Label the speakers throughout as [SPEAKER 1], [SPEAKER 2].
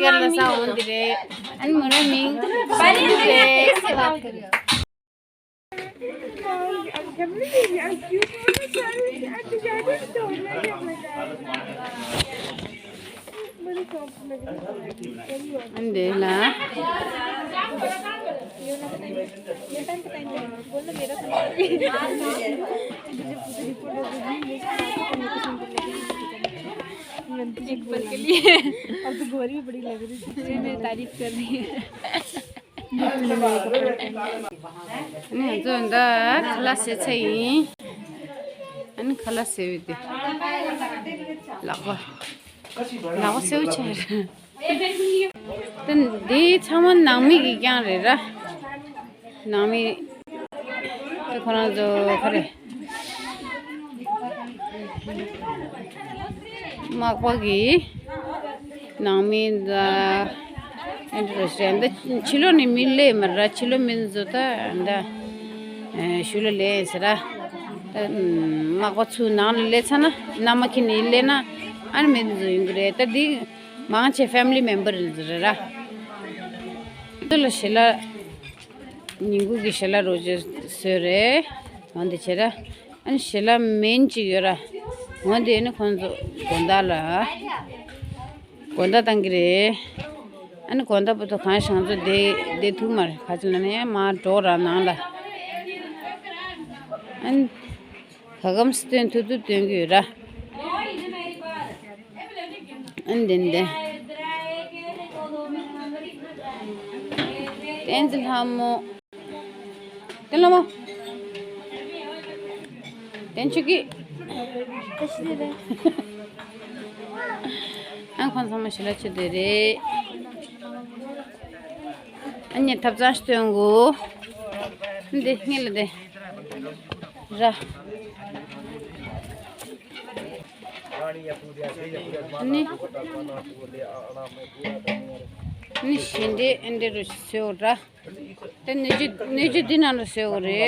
[SPEAKER 1] करला सा होंदिरे आणि मला मी से बात करियो अंदेला
[SPEAKER 2] एक पल के लिए अब तो गोरी भी बड़ी लग रही थी मेरी तारीफ कर रही है
[SPEAKER 1] नहीं तो अंदर खलास से चाहिए अन खलास से भी दे लागवा से उचार तन दे छमन नामी की क्या रे रा नामी तो खाना जो करे माकवागी नामी दा रेस्टोरेंट चिलो नि मिले मर्रा चिलो मिल जोता अंदा शुले ले सरा माकवाछु नान ले छना नामकी नि लेना अन मिल जो इंग्रे त दी माचे फैमिली मेंबर जरा तो लशला निगु की शला रोज सरे मंदे चरा अन शला मेन चिगरा मंदे न खंजो गोंदाला गोंदा तंगरे अन गोंदा पतो खाए सांजो दे थु मार खाचलने मा डोरा नाला अन खगम स्टेन थु तु तेंगुरा अन दिनदे तेंजल हमो तेलमो तेंचुकी
[SPEAKER 2] कशी
[SPEAKER 1] an kwan sama shila chudere anya tabzan shtuyangu de ngile de ra ni shinde ende ro seora ten neju dinan ro seore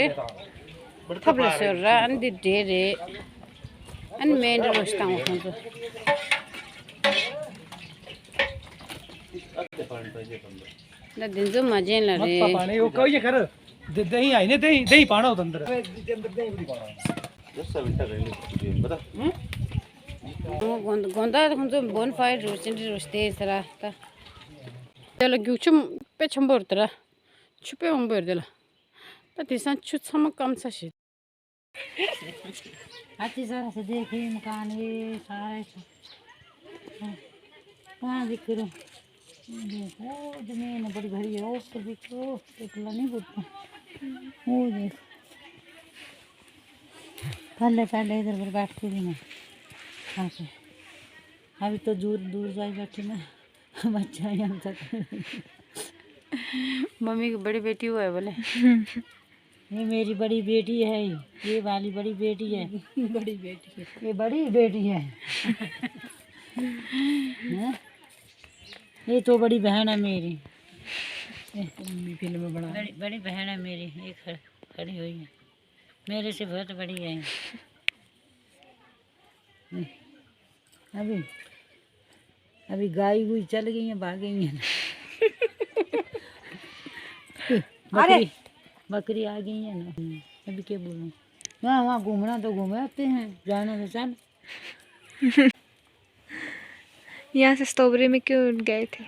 [SPEAKER 1] tabla seora andi dere an men ro stang khonzo ना दिन जो मजे ला रे
[SPEAKER 3] पानी वो कोई ये कर दही आई ने दही दही पाना होता अंदर दही भी पाना जस्ट 7 रहने बता
[SPEAKER 1] गोंदा जो बोन फायर रोचेंडी रोस्ते सरा ता चलो गुचम पे छंबर तरा छुपे अंबर देला ता दिसा छु छम कम छे
[SPEAKER 4] अच्छी तरह से देखे मकान ये सारे वहाँ दिख रहा देखो जमीन बड़ी भरी है ऊपर देखो एकला नहीं बोलता वो देख पहले पहले इधर पर बैठती थी मैं हाँ से अभी तो दूर दूर जाए बैठी ना बच्चा यहाँ तक
[SPEAKER 1] मम्मी की बड़ी बेटी हुआ है बोले
[SPEAKER 4] ये मेरी बड़ी बेटी है ये वाली बड़ी बेटी है
[SPEAKER 2] बड़ी बेटी है
[SPEAKER 4] ये बड़ी बेटी है ये तो बड़ी बहन है मेरी
[SPEAKER 2] फिल्म में बड़ा
[SPEAKER 4] बड़ी बहन है मेरी ये खड़ी हुई है मेरे से बहुत बड़ी है अभी गाय हुई चल गई है भाग गई है बकरी आ गई है ना अभी क्या बोलूँ वहाँ वहाँ घूमना तो घूम आते हैं जाना तो चल
[SPEAKER 2] यहाँ से स्ट्रॉबेरी में क्यों गए थे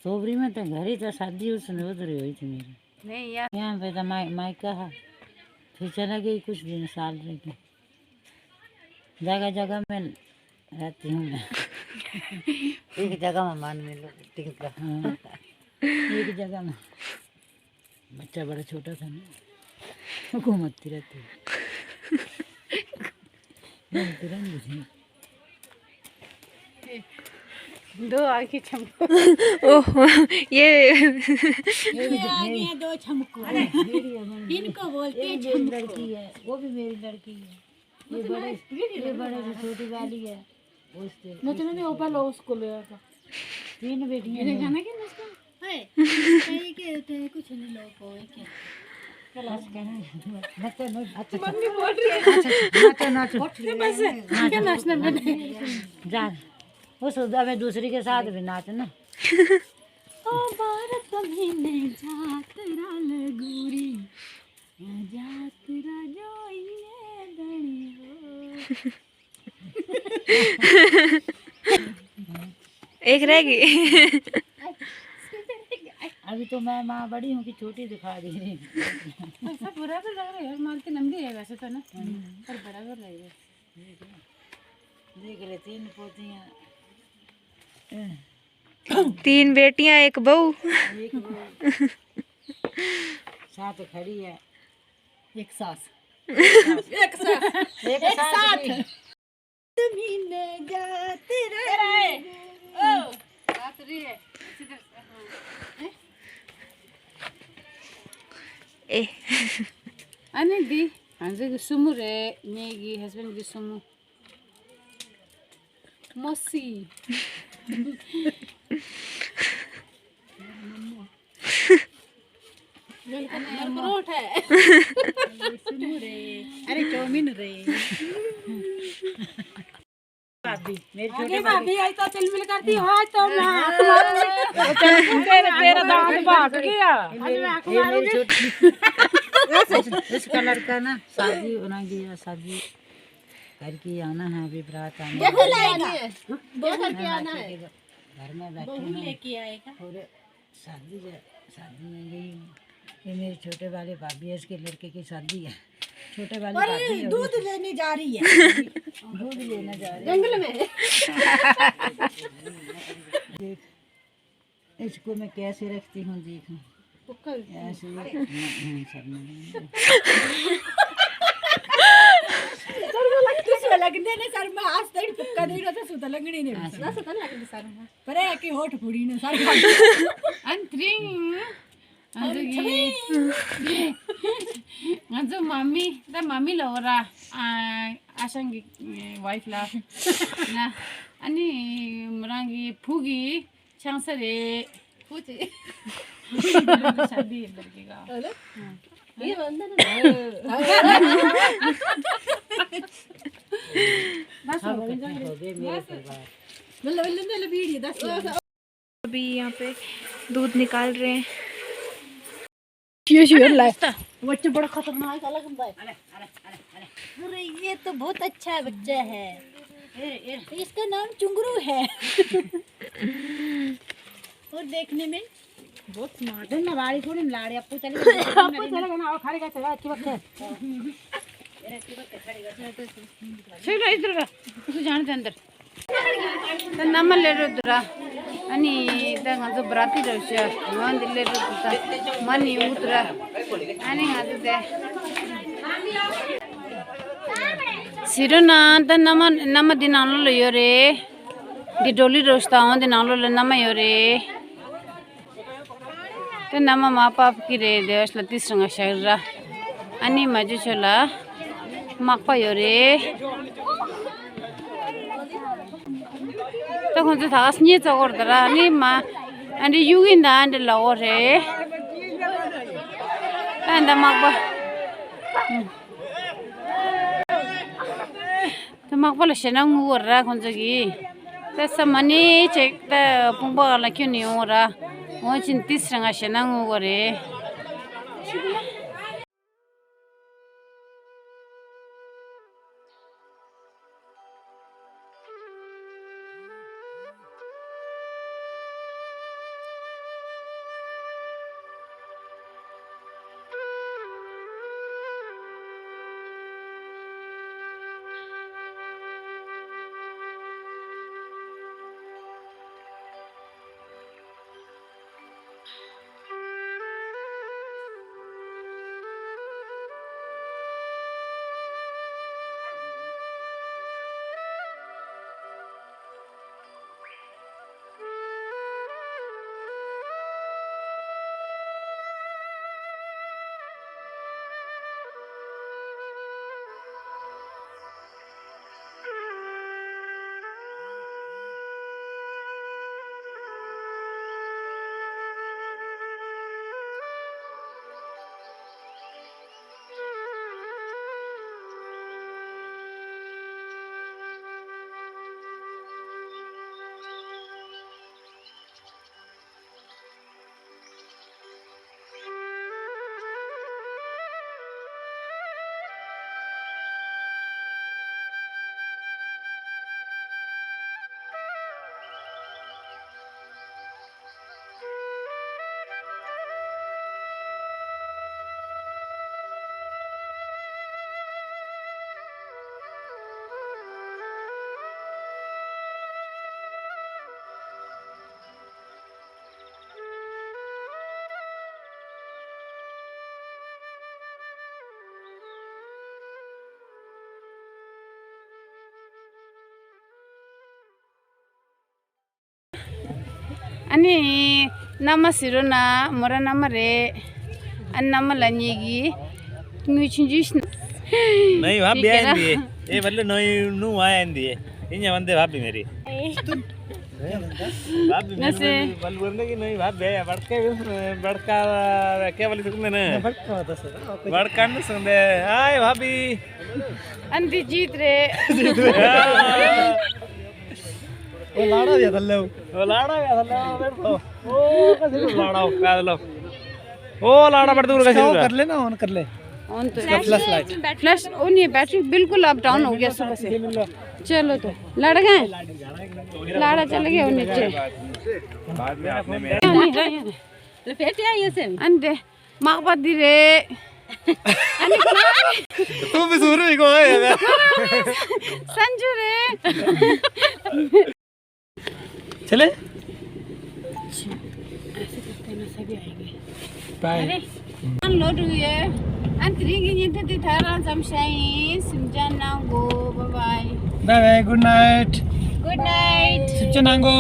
[SPEAKER 4] स्ट्रॉबेरी में तो घर ही था शादी उसने उधर हुई थी मेरी
[SPEAKER 1] नहीं यार
[SPEAKER 4] यहाँ पे तो मायका है फिर चला गई कुछ दिन साल रह गई जगह जगह में रहती हूँ मैं एक जगह में मान में लोग हाँ एक जगह में बच्चा बड़ा छोटा था ना घूमती रहती घूमती रहती
[SPEAKER 1] दो आँखें चमको
[SPEAKER 2] ओह ये
[SPEAKER 4] दो छमको इनको बोलते हैं लड़की है वो भी मेरी लड़की है ये बड़े जो छोटी वाली है
[SPEAKER 2] नचने ऊपर लो उसको ले आता
[SPEAKER 4] 3 बेटियां हैं
[SPEAKER 2] खाना क्या उसका
[SPEAKER 4] है के कुछ नहीं लो कोई क्या क्लास कहना अच्छा
[SPEAKER 2] मम्मी बोल रही है
[SPEAKER 4] नाचो
[SPEAKER 2] बस क्या नाचना मैंने
[SPEAKER 4] जा वो सुधा में दूसरी के साथ भी नाचना।
[SPEAKER 2] ओ भारत महीने जातरा लगूरी जातरा जोइए दणी हो। एक रह गई।
[SPEAKER 4] अभी तो मैं माँ बड़ी हूँ कि छोटी दिखा दी रही।
[SPEAKER 1] ऐसा बराबर लग रहा है यार, मालती लंबी है वैसे तो ना, पर बराबर लग रहा है।
[SPEAKER 4] देख ले 3 पोतियाँ,
[SPEAKER 2] 3 बेटियां 1 बहू।
[SPEAKER 4] एक वो साथ खड़ी है,
[SPEAKER 1] एक सास
[SPEAKER 4] एक साथ भी।
[SPEAKER 2] ए
[SPEAKER 1] अनि दी हजुर सुमु रे मेगी हस्बैंड की सुमु मसी परोठा है सुमु रे अरे चौमिन रे
[SPEAKER 4] भाभी मेरी छोटी
[SPEAKER 1] आगे भाभी आई तो तिल मिल करती हो तो मैं तेरा दांत भाग गया
[SPEAKER 4] ये मेरी छोटी इस कलर का ना शादी होना गया, शादी करके आना है, अभी बारात आना है। घर में बैठे हैं और शादी में गई हूँ। ये मेरे छोटे वाले भाभी है, इसके लड़के की शादी है। छोटे वाले भाभी है, दूध लेने जा रही है। दूध लेने जा रही है जंगल में। देख इसको मैं कैसे रखती हूँ, देखो ऐसे लगने ने सर में आज तक पुक्का दे रहा था, सुता लगने ने ना सुता लगने सर में पर है कि होठ फूड़ी ने सर
[SPEAKER 1] अंतरिंग अंजो मम्मी द मम्मी लोरा आशंगी वाइफ ला ना अनि मरांगी फुगी चांसरे फुजी शादी लड़के का ये बंदा ना
[SPEAKER 2] अभी यहाँ पे दूध निकाल रहे हैं।
[SPEAKER 4] बच्चे बड़ा खतरनाक अलग है। अरे ये तो बहुत अच्छा बच्चा है, इसका नाम चुंगरू है। और देखने में बहुत स्मार्ट है ना, बाड़ी थोड़ी लाड़ी आपको चलेगा ना, खाने का चला अच्छी वक्त है।
[SPEAKER 1] चलो इधर का तू जान दे अंदर त नमन ले रो दुरा अनि त गजो बराती रहछ मन दिले रो त मनी उतरा अनि गजो दे सिरो ना त नम दिनालो ल यो रे दि डोली रोस्ता हो दिनालो ल नम यो रे त नम मा पाप की रे देवस लती संग शहरा अनि मजु छोला मापा यो रे त खन्छ थास नि चगर्दरा नि मा अनि युगिन दा अन्ड लवरे अन्ड मापा त मापा ल सेना nguरा खन्छ कि त समनी चेक त पुंबा ला क्यों नि ओरा ओ चिंतिस रंगा सेना nguरे अनि nama sirona mora nama re an nama lanyegi nguchinjis
[SPEAKER 5] नहीं भाभी आएंदी है ये मतलब नहीं नू आएंदी है इन्हें बंदे भाभी मेरी भाभी
[SPEAKER 1] नसे
[SPEAKER 5] बल बोलने की नहीं भाभी है बड़का क्या बोली तुमने ना बड़का न सुनते हाय भाभी
[SPEAKER 1] अंधी जीत रे
[SPEAKER 3] वो लाड़ा भी थल्ले
[SPEAKER 5] वो लाड़ा क्या था बैठो ओ कैसे लाड़ा का लो ओ लाड़ा बढ़ दूर कैसे
[SPEAKER 3] कर लेना ऑन कर ले
[SPEAKER 1] ऑन तो
[SPEAKER 3] फ्लैश लाइट
[SPEAKER 1] फ्लैश ऑन ये बैटरी बिल्कुल अप डाउन हो गया सुबह से चलो तो लड़ गए लाड़ा चले गए नीचे
[SPEAKER 5] बाद में आपने मेरा
[SPEAKER 1] लपेटे आइए से अंदे माँ बाप दी रे
[SPEAKER 3] तू भी सुन रही को है
[SPEAKER 1] संजू रे
[SPEAKER 3] चले
[SPEAKER 1] ऐसे करते ना सभी आएंगे
[SPEAKER 3] बाय
[SPEAKER 1] लोड हुई है अंतरी की ये तो थारा समशाइन सिमजाना गो bye
[SPEAKER 3] bye good night
[SPEAKER 2] good night
[SPEAKER 3] सिपचनांगो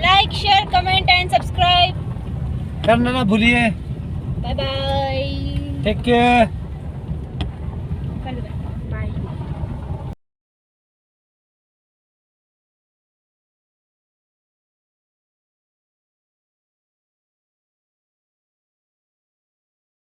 [SPEAKER 2] like share comment and subscribe
[SPEAKER 3] करना ना भूलिए
[SPEAKER 2] बाय बाय
[SPEAKER 3] टेक केयर